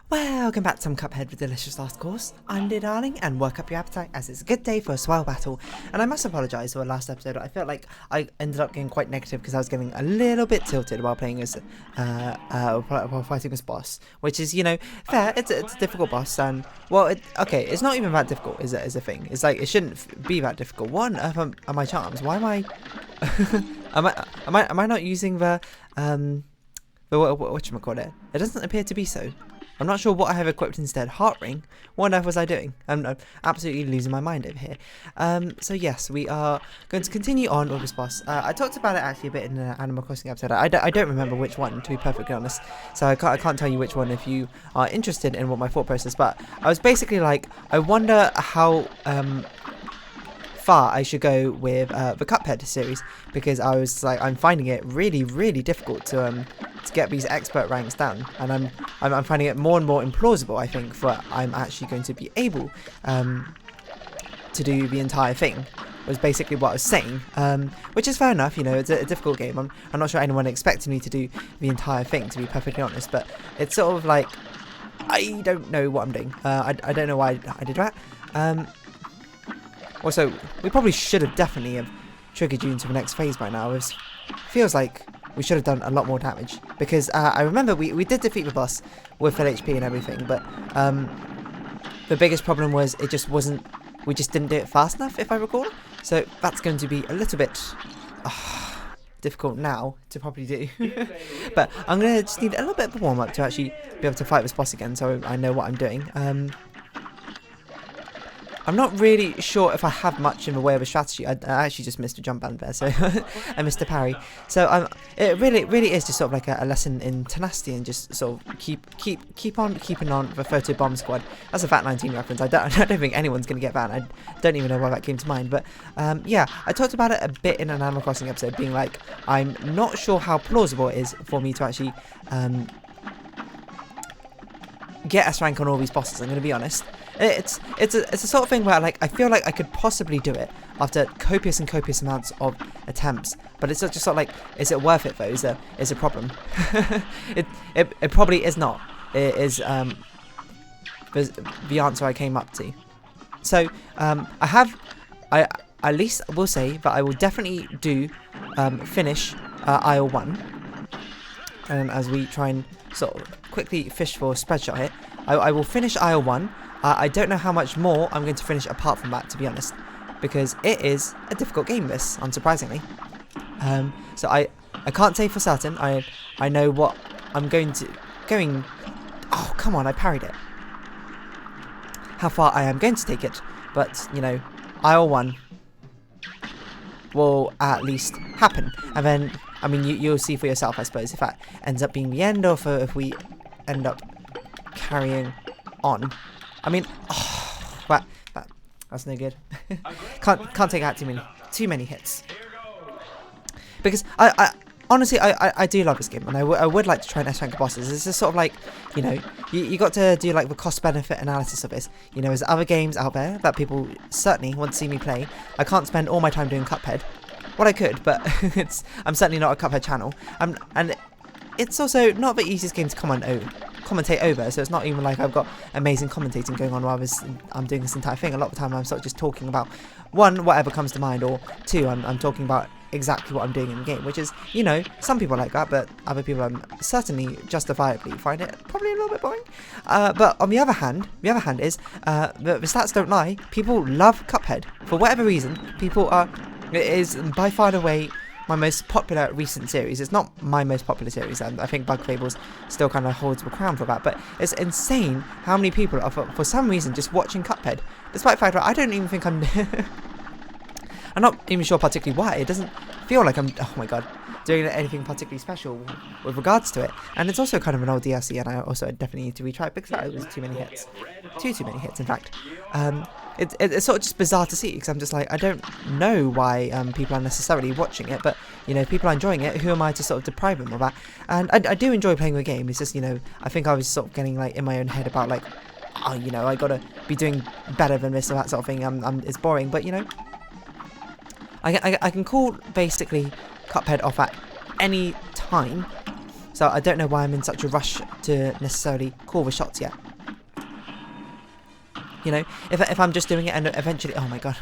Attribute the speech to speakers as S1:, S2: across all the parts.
S1: Welcome back to some Cuphead with Delicious Last Course. I'm dear darling, and work up your appetite as it's a good day for a swell battle. And I must apologise for the last episode. I felt like I ended up getting quite negative because I was getting a little bit tilted while playing as while fighting this boss, which is, you know, fair. It's a difficult boss, and well, it's not even that difficult. Is a thing? It's like it shouldn't be that difficult. What on earth are my charms? Why am I? am I not using the whatchamacallit? It doesn't appear to be so. I'm not sure what I have equipped instead. Heart ring? What on earth was I doing? I'm absolutely losing my mind over here. So yes, we are going to continue on with this boss. I talked about it actually a bit in the Animal Crossing episode. I don't remember which one, to be perfectly honest. So I can't tell you which one if you are interested in what my thought process. But I was basically like, I wonder how far I should go with the Cuphead series, because I was like, I'm finding it really difficult to get these expert ranks down, and I'm finding it more and more implausible, I think, for I'm actually going to be able to do the entire thing, was basically what I was saying, which is fair enough. You know, it's a difficult game. I'm not sure anyone expected me to do the entire thing, to be perfectly honest, but it's sort of like, I don't know what I'm doing. I don't know why I did that. Also, we probably should have definitely have triggered you into the next phase by now. It feels like we should have done a lot more damage, because I remember we did defeat the boss with full HP and everything, but the biggest problem was it just wasn't, we just didn't do it fast enough, if I recall. So that's going to be a little bit difficult now to probably do. But I'm going to just need a little bit of a warm-up to actually be able to fight this boss again, so I know what I'm doing. I'm not really sure if I have much in the way of a strategy. I actually just missed a jump band there, so I missed a parry. So it really is just sort of like a lesson in tenacity and just sort of keep on keeping on the photo bomb squad. That's a Fat 19 reference. I don't think anyone's gonna get that. I don't even know why that came to mind. But yeah, I talked about it a bit in an Animal Crossing episode, being like, I'm not sure how plausible it is for me to actually get S rank on all these bosses. I'm gonna be honest. It's a sort of thing where like I feel like I could possibly do it after copious amounts of attempts, but it's just sort of like, is it worth it though? Is a problem? it probably is not. It is the answer I came up to. So I at least will say that I will definitely do finish Isle 1, and as we try and sort of quickly fish for a spreadshot here, I will finish Isle 1. I don't know how much more I'm going to finish apart from that, to be honest, because it is a difficult game, this, unsurprisingly. So I can't say for certain. I know what I'm going. Oh, come on, I parried it. How far I am going to take it, but, you know, Isle 1 will at least happen. And then, I mean, you'll see for yourself, I suppose, if that ends up being the end, or if we end up carrying on. I mean, that's no good. can't take out too many hits, because I honestly do love this game, and I would like to try and S-rank bosses. It's just sort of like, you know, you got to do like the cost-benefit analysis of this. You know, there's other games out there that people certainly want to see me play. I can't spend all my time doing Cuphead. Well, I could, but I'm certainly not a Cuphead channel. And it's also not the easiest game to commentate over, so it's not even like I've got amazing commentating going on while I'm doing this entire thing. A lot of the time I'm sort of just talking about, one, whatever comes to mind, or two, I'm talking about exactly what I'm doing in the game, which is, you know, some people like that, but other people certainly justifiably find it probably a little bit boring. But on the other hand is, the stats don't lie. People love Cuphead. For whatever reason, it is by far and away my most popular recent series. It's not my most popular series, and I think Bug Fables still kind of holds the crown for that, but it's insane how many people are, for some reason, just watching Cuphead, despite the fact that I don't even think I'm not even sure particularly why. It doesn't feel like I'm, oh my god, doing anything particularly special with regards to it. And it's also kind of an old DLC, and I also definitely need to retry it because it was too many hits. Too many hits, in fact. It's sort of just bizarre to see, because I'm just like, I don't know why people are necessarily watching it, but, you know, people are enjoying it. Who am I to sort of deprive them of that? And I do enjoy playing the game. It's just, you know, I think I was sort of getting like in my own head about like, oh, you know, I gotta be doing better than this or that sort of thing. It's boring, but, you know, I can call basically Cuphead off at any time. So I don't know why I'm in such a rush to necessarily call the shots yet. You know, if I'm just doing it and eventually, oh my god.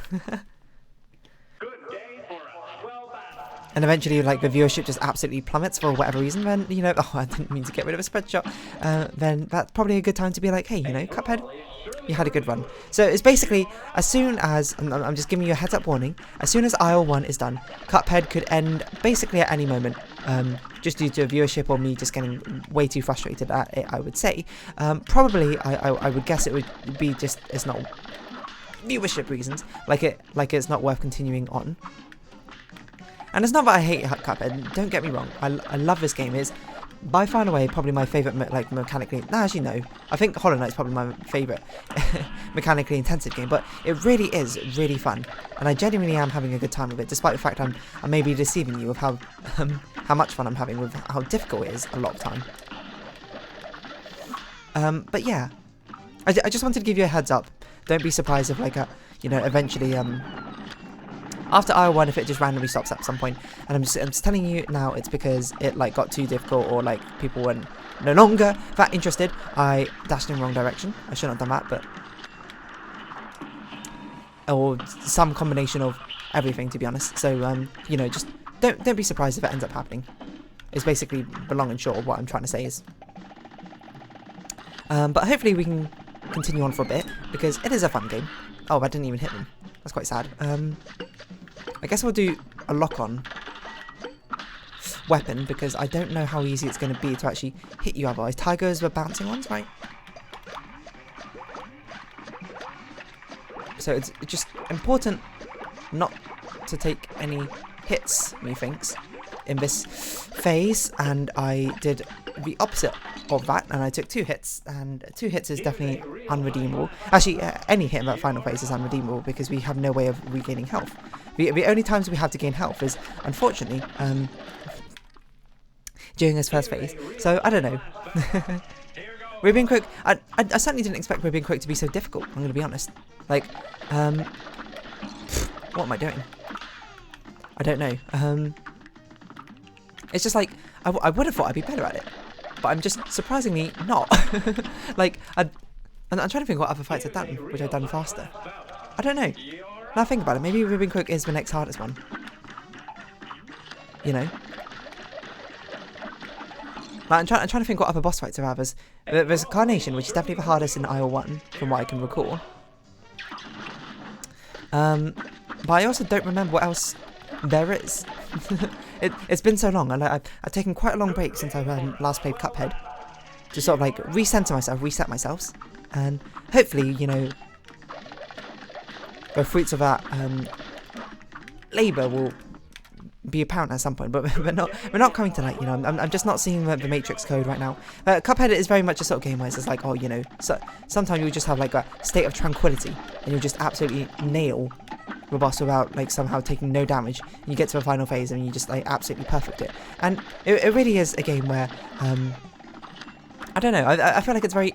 S1: And eventually, like, the viewership just absolutely plummets for whatever reason, then, you know, oh, I didn't mean to get rid of a spread shot, then that's probably a good time to be like, hey, you know, Cuphead, you had a good run. So it's basically, as soon as, I'm just giving you a heads up warning, as soon as Isle 1 is done, Cuphead could end basically at any moment, just due to viewership or me just getting way too frustrated at it, I would say. Probably, I would guess it would be just, it's not viewership reasons, like it's not worth continuing on. And it's not that I hate Cuphead, don't get me wrong, I love this game. It's by far and away probably my favourite, like, mechanically, no, actually no, I think Hollow Knight's probably my favourite mechanically intensive game, but it really is really fun, and I genuinely am having a good time with it, despite the fact I may be deceiving you with how much fun I'm having with how difficult it is a lot of time. But yeah, I just wanted to give you a heads up, don't be surprised if, like, you know, eventually, after Isle 1, if it just randomly stops at some point, and I'm just telling you now, it's because it, like, got too difficult, or, like, people were no longer that interested. I dashed in the wrong direction. I shouldn't have done that, but or some combination of everything, to be honest. So, you know, just don't be surprised if it ends up happening. It's basically the long and short of what I'm trying to say is. But hopefully we can continue on for a bit, because it is a fun game. Oh, I didn't even hit them. That's quite sad. I guess we'll do a lock-on weapon, because I don't know how easy it's going to be to actually hit you otherwise. Tigers were bouncing ones, right? So it's just important not to take any hits, methinks, in this phase, and I did the opposite of that, and I took 2 hits, and 2 hits is definitely unredeemable. Actually, any hit in that final phase is unredeemable, because we have no way of regaining health. The only times we have to gain health is, unfortunately, during this first phase. So, I don't know. Ruby Quick, I certainly didn't expect Ruby Quick to be so difficult, I'm going to be honest. Like, what am I doing? I don't know. It's just like, I would have thought I'd be better at it, but I'm just surprisingly not. Like, I'm trying to think what other fights I've done, which I've done faster. I don't know. Now I think about it, maybe Ruby Quick is the next hardest one. You know? Like, I'm trying to think what other boss fights there are. There's Carnation, which is definitely the hardest in Isle 1, from what I can recall. But I also don't remember what else there is. It's been so long, and I've taken quite a long break since I last played Cuphead, to sort of like reset myself, and hopefully, you know, the fruits of that labour will be apparent at some point, but we're not coming to that, you know. I'm just not seeing the Matrix code right now. Cuphead is very much a sort of game where it's like, oh, you know, so sometimes you'll just have like a state of tranquility, and you'll just absolutely nail the boss without, like, somehow taking no damage, and you get to the final phase and you just, like, absolutely perfect it. And it really is a game where I don't know, I feel like it's very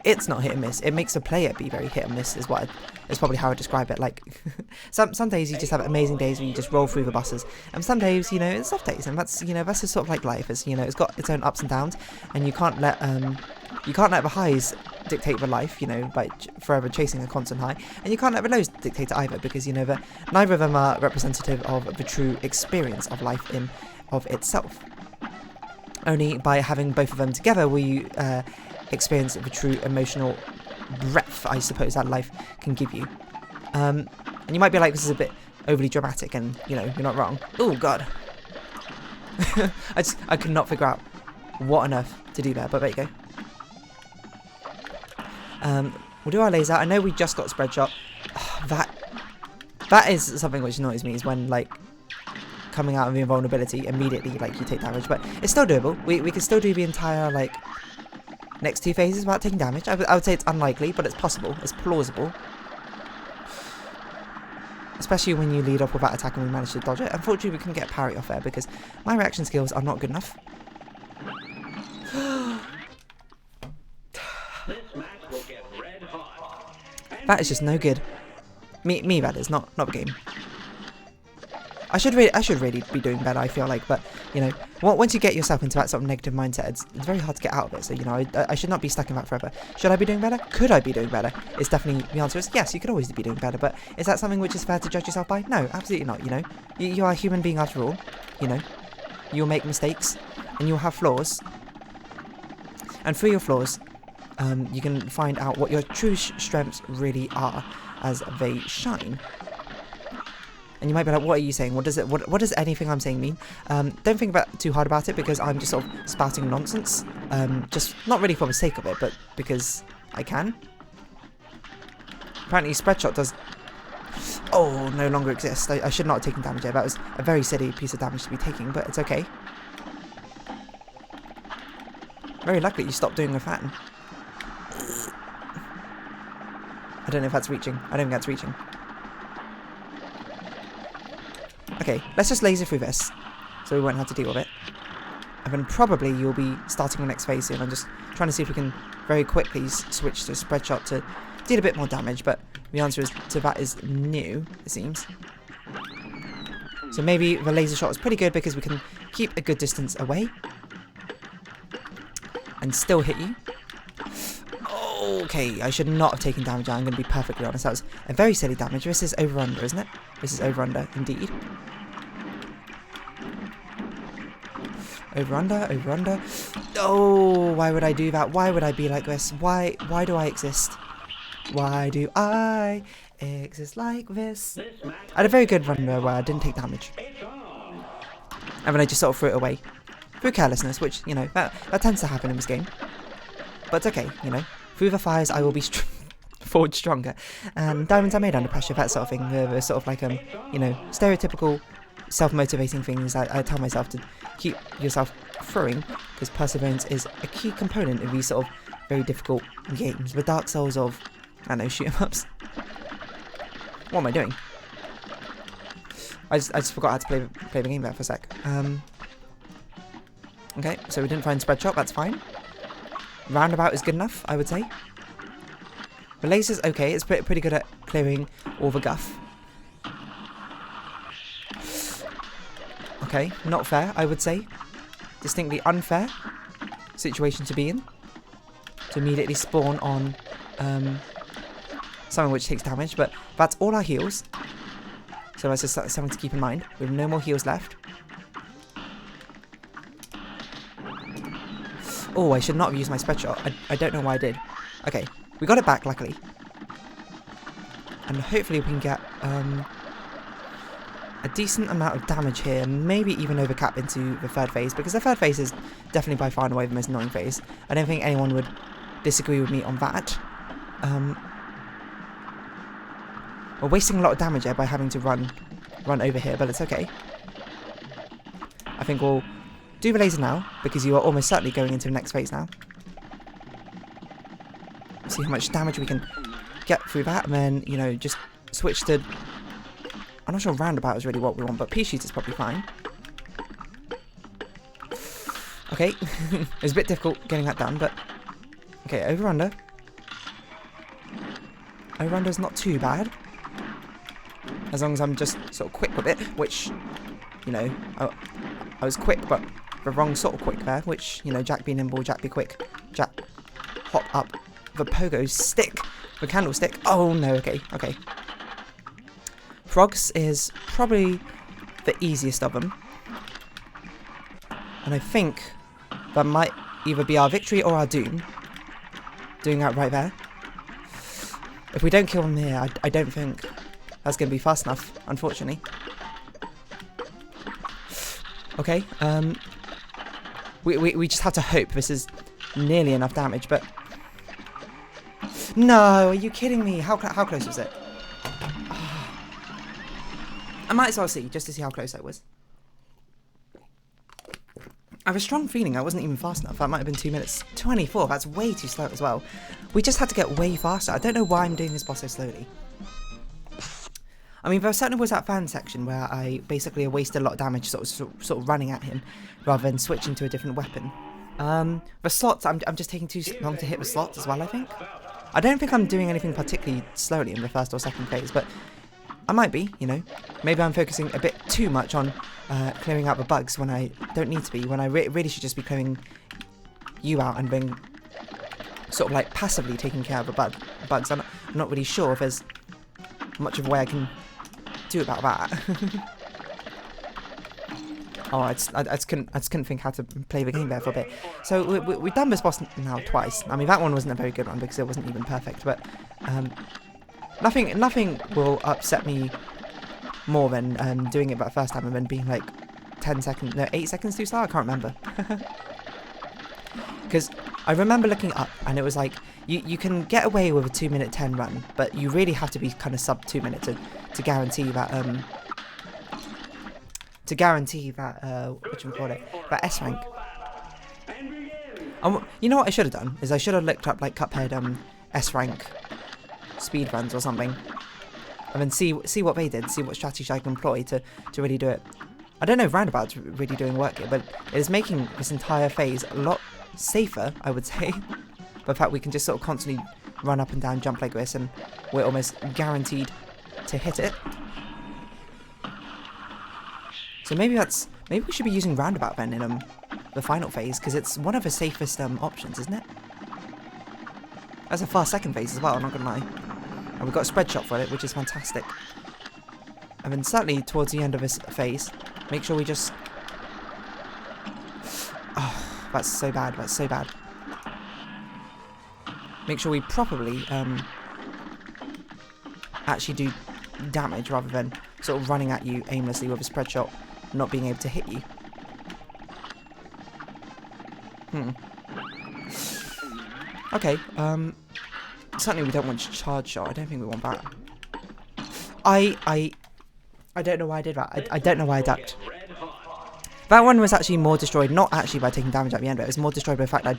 S1: it's not hit and miss. It makes the player be very hit and miss, is probably how I describe it. Like, some days you just have amazing days where you just roll through the bosses, and some days, you know, it's soft days, and that's, you know, that's just sort of like life. It's, you know, it's got its own ups and downs, and you can't let the highs dictate the life, you know, by forever chasing a constant high, and you can't let the lows dictate it either, because, you know, neither of them are representative of the true experience of life in of itself. Only by having both of them together will you experience the true emotional breadth, I suppose, that life can give you. And you might be like, this is a bit overly dramatic, and, you know, you're not wrong. Oh god. I could not figure out what on earth to do there, but there you go. We'll do our laser. I know we just got spread shot. That is something which annoys me, is when, like, coming out of the invulnerability immediately, like, you take damage, but it's still doable. We can still do the entire, like, next 2 phases without taking damage. I would say it's unlikely, but it's possible. It's plausible. Especially when you lead off with that attack and we manage to dodge it. Unfortunately, we couldn't get a parry off there because my reaction skills are not good enough. That is just no good. Me that is, not the game. I should really be doing better, I feel like, but, you know, once you get yourself into that sort of negative mindset, it's very hard to get out of it. So, you know, I should not be stuck in that forever. Should I be doing better? Could I be doing better? It's definitely, the answer is yes, you could always be doing better. But is that something which is fair to judge yourself by? No, absolutely not, you know. You are a human being after all, you know. You'll make mistakes, and you'll have flaws. And through your flaws, you can find out what your true strengths really are as they shine. And you might be like, what are you saying? What does anything I'm saying mean? Don't think too hard about it, because I'm just sort of spouting nonsense. Just not really for the sake of it, but because I can. Apparently spread shot does... Oh, no longer exists. I should not have taken damage there. That was a very silly piece of damage to be taking, but it's okay. Very lucky you stopped doing the fan. I don't know if that's reaching. I don't think that's reaching. Okay, let's just laser through this, so we won't have to deal with it. And then probably you'll be starting the next phase soon. I'm just trying to see if we can very quickly switch to spread shot to deal a bit more damage, but the answer to that is no, it seems. So maybe the laser shot is pretty good because we can keep a good distance away and still hit you. Okay, I should not have taken damage. I'm going to be perfectly honest. That was a very silly damage. This is over-under, isn't it? This is over-under, indeed. Over-under, over-under. Oh, why would I do that? Why would I be like this? Why do I exist? Why do I exist like this? I had a very good run there where I didn't take damage. And then I just sort of threw it away. Through carelessness, which, you know, that tends to happen in this game. But it's okay, you know. Through the fires, I will be forged stronger. And diamonds are made under pressure, that sort of thing. The sort of like, you know, stereotypical self-motivating things I tell myself to keep yourself throwing, because perseverance is a key component of these sort of very difficult games. The Dark Souls of, I don't know, shoot-em-ups. What am I doing? I just forgot how to play the game there for a sec. Okay, so we didn't find spread shot, that's fine. Roundabout is good enough, I would say. The laser's okay, it's pretty good at clearing all the guff. Okay, not fair, I would say. Distinctly unfair situation to be in. To immediately spawn on something which takes damage, but that's all our heals. So that's just something to keep in mind. We have no more heals left. Oh, I should not have used my spread shot. I don't know why I did. Okay, we got it back, luckily. And hopefully we can get a decent amount of damage here. Maybe even overcap into the third phase, because the third phase is definitely by far and away the most annoying phase. I don't think anyone would disagree with me on that. We're wasting a lot of damage there by having to run over here, but it's okay. I think we'll do the laser now, because you are almost certainly going into the next phase now. See how much damage we can get through that, and then, you know, just switch to... I'm not sure roundabout is really what we want, but pea shoot is probably fine. Okay, it was a bit difficult getting that done, but... Okay, over-under. Over-under is not too bad. As long as I'm just sort of quick with it, which, you know, I was quick, but the wrong sort of quick there, which, you know, Jack be nimble, Jack be quick, Jack hop up the pogo stick, the candlestick. Oh no, okay. Frogs is probably the easiest of them. And I think that might either be our victory or our doom. Doing that right there. If we don't kill them here, I don't think that's going to be fast enough, unfortunately. Okay, we just have to hope this is nearly enough damage, but... No, are you kidding me? How close was it? I might as well see, just to see how close I was. I have a strong feeling I wasn't even fast enough. That might have been 2 minutes 24. That's way too slow as well. We just had to get way faster. I don't know why I'm doing this boss so slowly. I mean, there certainly was that fan section where I basically wasted a lot of damage sort of running at him rather than switching to a different weapon. The slots, I'm just taking too long to hit the slots as well, I think. I don't think I'm doing anything particularly slowly in the first or second phase, but I might be, you know. Maybe I'm focusing a bit too much on clearing out the bugs when I don't need to be, when I really should just be clearing you out and being sort of like passively taking care of the bugs. I'm not really sure if there's much of a way I can do about that. Oh, I just couldn't think how to play the game there for a bit. So we've done this boss now twice. I mean, that one wasn't a very good one because it wasn't even perfect, but nothing will upset me more than doing it that first time and then being like 8 seconds too slow. I can't remember. Because I remember looking up and it was like you can get away with a 2-minute 10 run, but you really have to be kind of sub 2 minutes to guarantee that that S rank. You know what I should have done is I should have looked up like Cuphead S rank speed runs or something, and then see what they did, see what strategies I can employ to really do it. I don't know if Roundabout's really doing work here, but it is making this entire phase a lot safer, I would say. But the fact we can just sort of constantly run up and down, jump like this, and we're almost guaranteed to hit it. So maybe we should be using Roundabout then in the final phase, because it's one of the safest options, isn't it? That's a fast second phase as well, I'm not gonna lie. And we've got a spread shot for it, which is fantastic. And then certainly towards the end of this phase, make sure we just... Oh, that's so bad, that's so bad. Make sure we properly actually do damage rather than sort of running at you aimlessly with a spread shot, not being able to hit you. Okay, certainly we don't want charge shot. I don't think we want that. I don't know why I did that. I don't know why I ducked. That one was actually more destroyed, not actually by taking damage at the end, but it was more destroyed by the fact that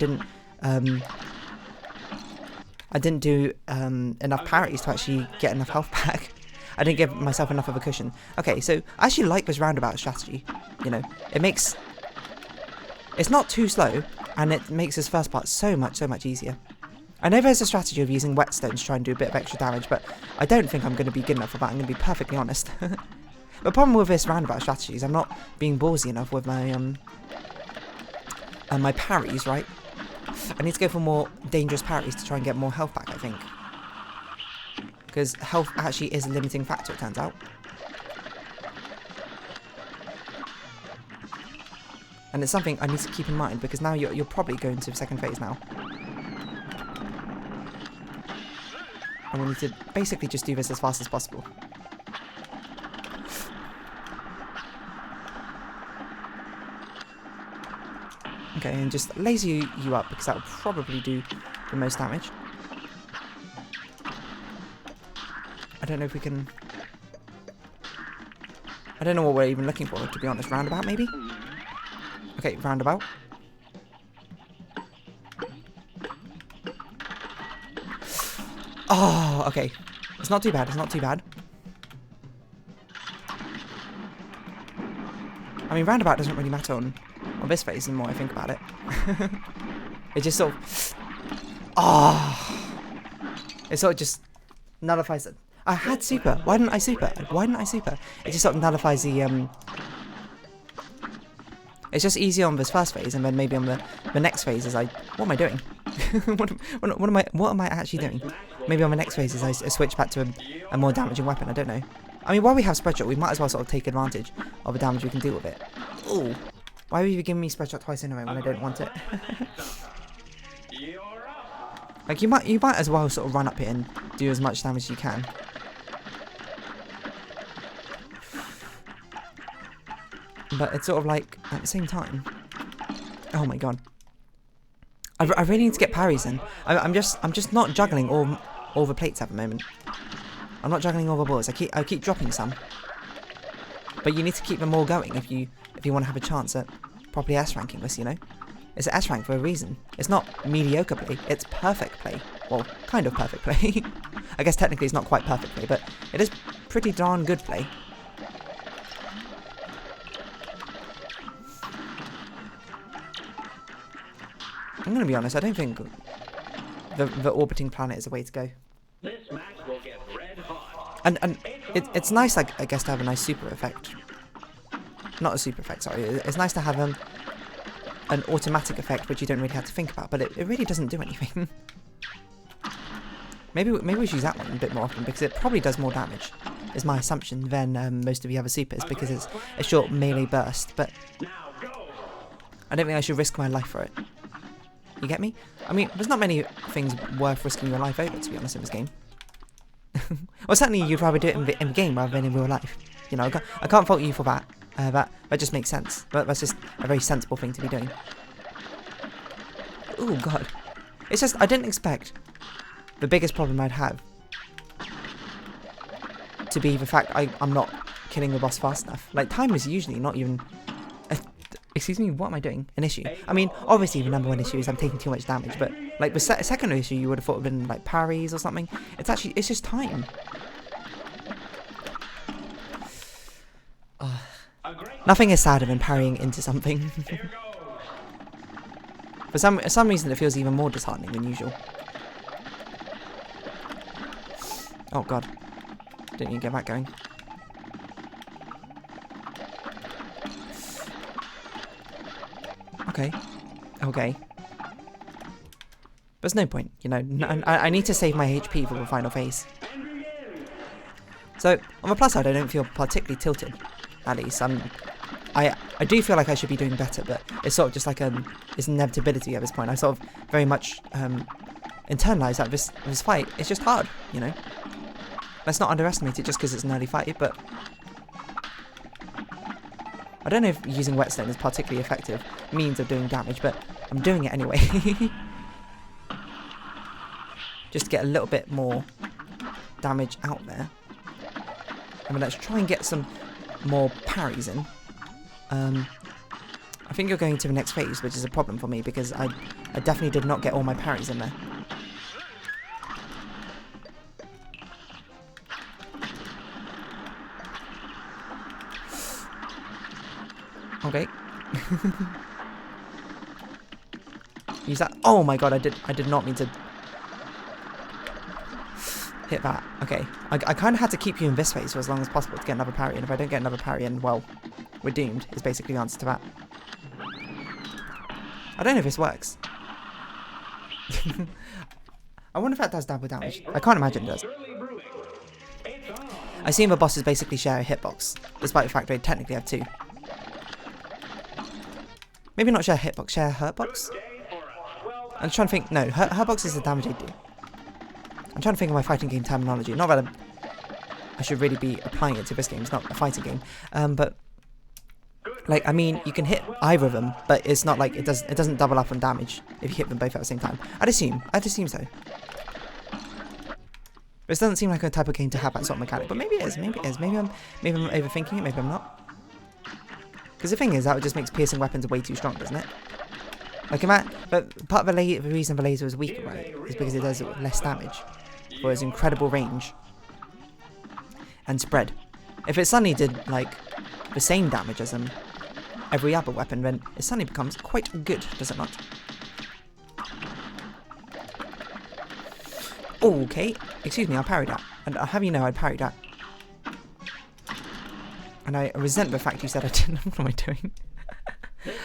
S1: I didn't do enough parries to actually get enough health back. I didn't give myself enough of a cushion. Okay, so I actually like this roundabout strategy. You know, it's not too slow, and it makes this first part so much easier. I know there's a strategy of using whetstones to try and do a bit of extra damage, but I don't think I'm going to be good enough for that, I'm going to be perfectly honest. The problem with this roundabout strategy is I'm not being ballsy enough with my my parries, right? I need to go for more dangerous parries to try and get more health back, I think. Because health actually is a limiting factor, it turns out. And it's something I need to keep in mind, because now you're probably going to the second phase now. And we need to basically just do this as fast as possible. Okay, and just laser you up, because that will probably do the most damage. I don't know if we can... I don't know what we're even looking for, to be honest. Roundabout, maybe? Okay, roundabout. Oh, okay. It's not too bad, it's not too bad. I mean, roundabout doesn't really matter on this phase the more I think about it. It just sort of... Oh! It sort of just nullifies it. I had super. Why didn't I super? Why didn't I super? It just sort of nullifies the... It's just easier on this first phase, and then maybe on the next phase is what am I doing? what am I actually doing? Maybe on the next phase is I switch back to a more damaging weapon. I don't know. I mean, while we have spread shot, we might as well sort of take advantage of the damage we can deal with it. Ooh. Why are you giving me spread shot twice in a row when I don't want it? Like, you might as well sort of run up it and do as much damage as you can. But it's sort of like, at the same time... Oh my god. I really need to get parries in. I'm just not juggling all the plates at the moment. I'm not juggling all the balls. I keep dropping some. But you need to keep them all going if you want to have a chance at properly S-ranking this, you know? It's an S-rank for a reason. It's not mediocre play, it's perfect play. Well, kind of perfect play. I guess technically it's not quite perfect play, but it is pretty darn good play. I'm going to be honest, I don't think the orbiting planet is the way to go. And it's nice, like, I guess, to have a nice super effect. not a super effect, sorry. It's nice to have an automatic effect which you don't really have to think about, but it really doesn't do anything. maybe we should use that one a bit more often, because it probably does more damage, is my assumption, than most of the other supers, because it's a short melee burst, but I don't think I should risk my life for it. You get me? I mean, there's not many things worth risking your life over, to be honest, in this game. Well, certainly you'd rather do it in the game rather than in real life. You know, I can't fault you for that. That just makes sense. That's just a very sensible thing to be doing. Oh god. It's just, I didn't expect the biggest problem I'd have to be the fact I'm not killing the boss fast enough. Like, time is usually not even... excuse me, what am I doing? An issue. I mean, obviously the number one issue is I'm taking too much damage, but like the second issue you would have thought would have been like parries or something. It's just time. Nothing is sadder than parrying into something. For some reason it feels even more disheartening than usual. Oh god. Didn't you get that going? Okay. There's no point, you know. I need to save my HP for the final phase. So, on the plus side, I don't feel particularly tilted, at least. I do feel like I should be doing better, but it's sort of just like this inevitability at this point. I sort of very much internalised that this fight is just hard, you know. Let's not underestimate it just because it's an early fight, but... I don't know if using whetstone is particularly effective means of doing damage, but I'm doing it anyway. Just to get a little bit more damage out there. I mean, let's try and get some more parries in. I think you're going to the next phase, which is a problem for me, because I definitely did not get all my parries in there. Okay. Use that. Oh my god, I did not mean to hit that. Okay. I kind of had to keep you in this phase for as long as possible to get another parry, and if I don't get another parry in, well, we're doomed, is basically the answer to that. I don't know if this works. I wonder if that does double damage. I can't imagine it does. I assume the bosses basically share a hitbox, despite the fact they technically have two. Maybe not share hitbox, share hurtbox? I'm trying to think. No, hurtbox is the damage they do. I'm trying to think of my fighting game terminology. Not that I should really be applying it to this game. It's not a fighting game. But like, I mean, you can hit either of them, but it's not like it doesn't double up on damage if you hit them both at the same time. I'd assume so. This doesn't seem like a type of game to have that sort of mechanic, but maybe it is. Maybe I'm overthinking it. Maybe I'm not. Because the thing is, that just makes piercing weapons way too strong, doesn't it? Like, but part of the reason the laser is weaker, right, is because it does less damage for its incredible range and spread. If it suddenly did, like, the same damage as every other weapon, then it suddenly becomes quite good, does it not? Okay, excuse me, I parried that. And I'll have you know I parried that. And I resent the fact you said I didn't. What am I doing?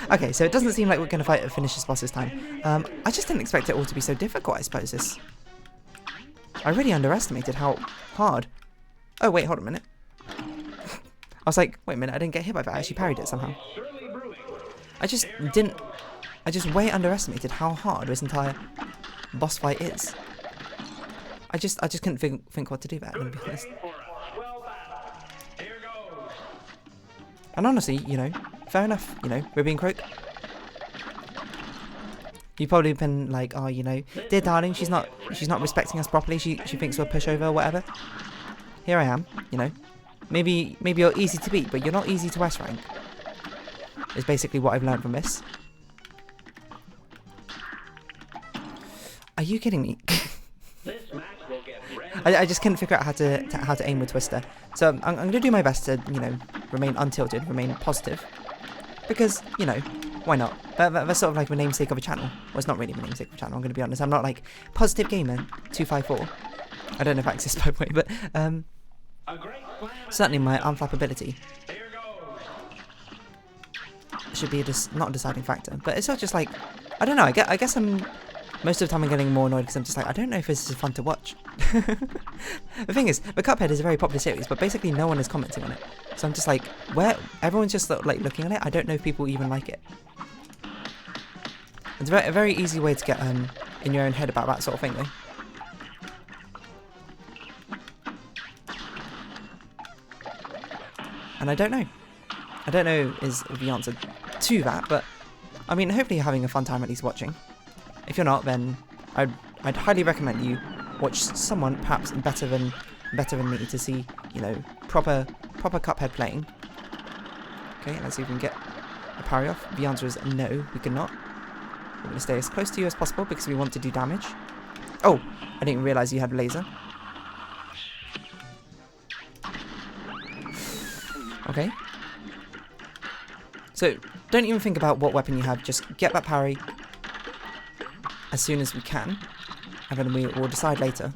S1: Okay, so it doesn't seem like we're going to finish this boss this time. I just didn't expect it all to be so difficult, I suppose. I really underestimated how hard... Oh, wait, hold on a minute. I was like, wait a minute, I didn't get hit by that. I actually parried it somehow. I just way underestimated how hard this entire boss fight is. I just couldn't think what to do there, I'm going to be honest. And honestly, you know, fair enough, you know, we're being croak. You've probably been like, oh, you know, dear darling, she's not respecting us properly, she thinks we're a pushover or whatever. Here I am, you know. Maybe you're easy to beat, but you're not easy to S rank. Is basically what I've learned from this. Are you kidding me? I just couldn't figure out how to aim with Twister. So I'm going to do my best to, you know, remain untilted, remain positive. Because, you know, why not? That's sort of like the namesake of a channel. Well, it's not really the namesake of a channel, I'm going to be honest. I'm not like Positive Gamer 254. I don't know if that exists by the way, but certainly my unflappability should be not a deciding factor. But it's not just like, I don't know, I guess most of the time I'm getting more annoyed because I'm just like, I don't know if this is fun to watch. The thing is, the Cuphead is a very popular series, but basically no one is commenting on it. So I'm just like, everyone's just like looking at it. I don't know if people even like it. It's a very easy way to get in your own head about that sort of thing, though. And I don't know. I don't know is the answer to that, but I mean, hopefully you're having a fun time at least watching. If you're not, then I'd highly recommend you watch someone perhaps better than me to see, you know, proper Cuphead playing. Okay, let's see if we can get a parry off. The answer is no, we cannot. We're going to stay as close to you as possible because we want to do damage. Oh, I didn't realise you had a laser. Okay. So, don't even think about what weapon you have, just get that parry as soon as we can, and then we'll decide later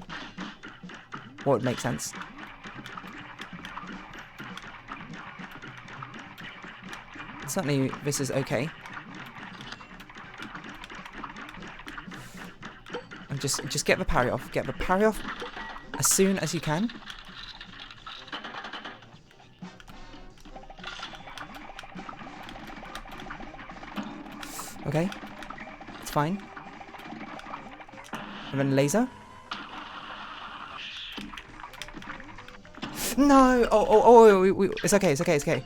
S1: what would make sense. Certainly, this is okay. And just get the parry off. Get the parry off as soon as you can. Okay, it's fine. And then laser. No! Oh, it's okay, it's okay.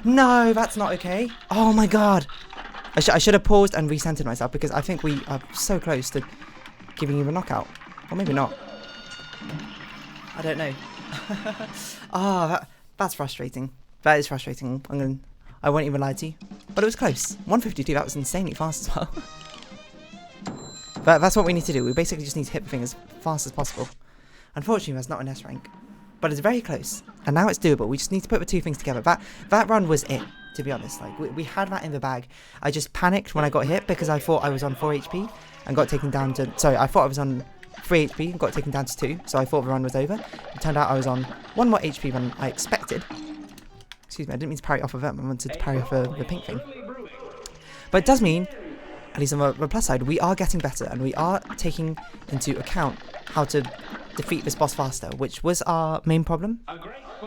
S1: No, that's not okay. Oh my god. I should have paused and recentered myself because I think we are so close to giving you a knockout. Or maybe not. I don't know. That's frustrating. That is frustrating. I won't even lie to you. But it was close. 152, that was insanely fast as well. But that's what we need to do. We basically just need to hit the thing as fast as possible. Unfortunately, that's not an S rank. But it's very close. And now it's doable. We just need to put the two things together. That run was it, to be honest. Like we had that in the bag. I just panicked when I got hit because I thought I was on 4 HP and got taken down to... Sorry, I thought I was on 3 HP and got taken down to 2. So I thought the run was over. It turned out I was on 1 more HP than I expected. Excuse me, I didn't mean to parry off of them. I wanted to parry off the pink thing. But it does mean, at least on the plus side, we are getting better and we are taking into account how to defeat this boss faster, which was our main problem.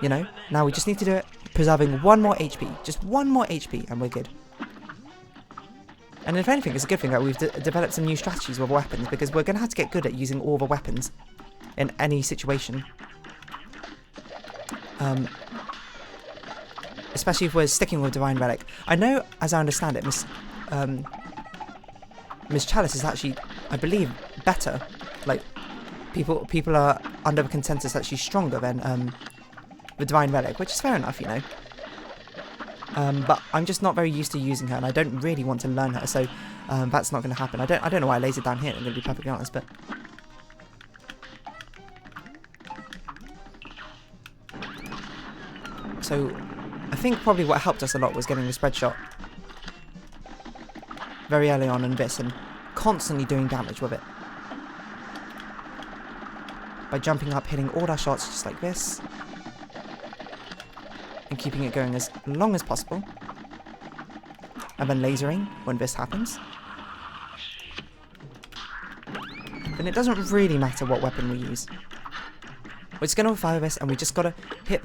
S1: You know, now we just need to do it, preserving 1 more HP. Just 1 more HP and we're good. And if anything, it's a good thing that we've developed some new strategies with weapons because we're going to have to get good at using all the weapons in any situation. Especially if we're sticking with Divine Relic. I know, as I understand it, Miss Chalice is actually, I believe, better. Like, people are under the consensus that she's stronger than the Divine Relic, which is fair enough, you know. But I'm just not very used to using her, and I don't really want to learn her, so that's not going to happen. I don't know why I lasered down here, I'm going to be perfectly honest, but... So, I think probably what helped us a lot was getting the spread shot very early on in this, and constantly doing damage with it. By jumping up, hitting all our shots just like this. And keeping it going as long as possible. And then lasering when this happens. Then it doesn't really matter what weapon we use. We're just going to fire this and we just got to hit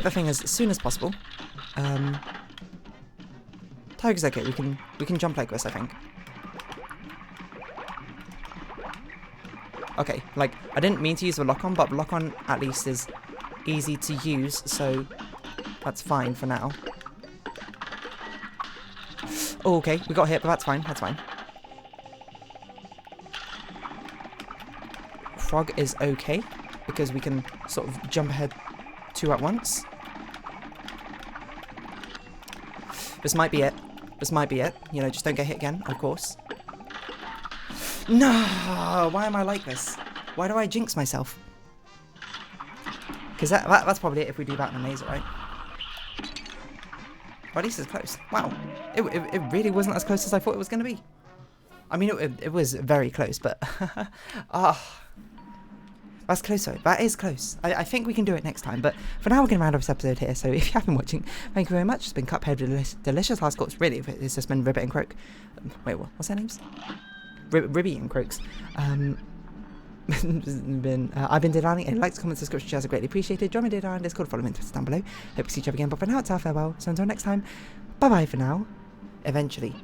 S1: the thing as soon as possible. Tiger's okay, we can jump like this, I think. Okay, like, I didn't mean to use the lock-on, but lock-on at least is easy to use, so that's fine for now. Oh, okay, we got hit, but that's fine, that's fine. Frog is okay, because we can sort of jump ahead 2 at once. This might be it. This might be it. You know, just don't get hit again, of course. No! Why am I like this? Why do I jinx myself? Because that's probably it if we do that in a laser, right? Or at least it's close. Wow. It really wasn't as close as I thought it was going to be. I mean, it was very close, but... That's close, though. That is close. I think we can do it next time. But for now, we're going to round off this episode here. So if you have been watching, thank you very much. It's been Cuphead with Delicious. Last course, really, it's just been Ribbit and Croak. Wait, what's their names? Ribby and Croaks. I've been Delani, and likes, comments, subscription, shares are greatly appreciated. Join me Delani on Discord, follow me on Twitter down below. Hope to see each other again, but for now it's our farewell. So until next time, bye bye for now. Eventually,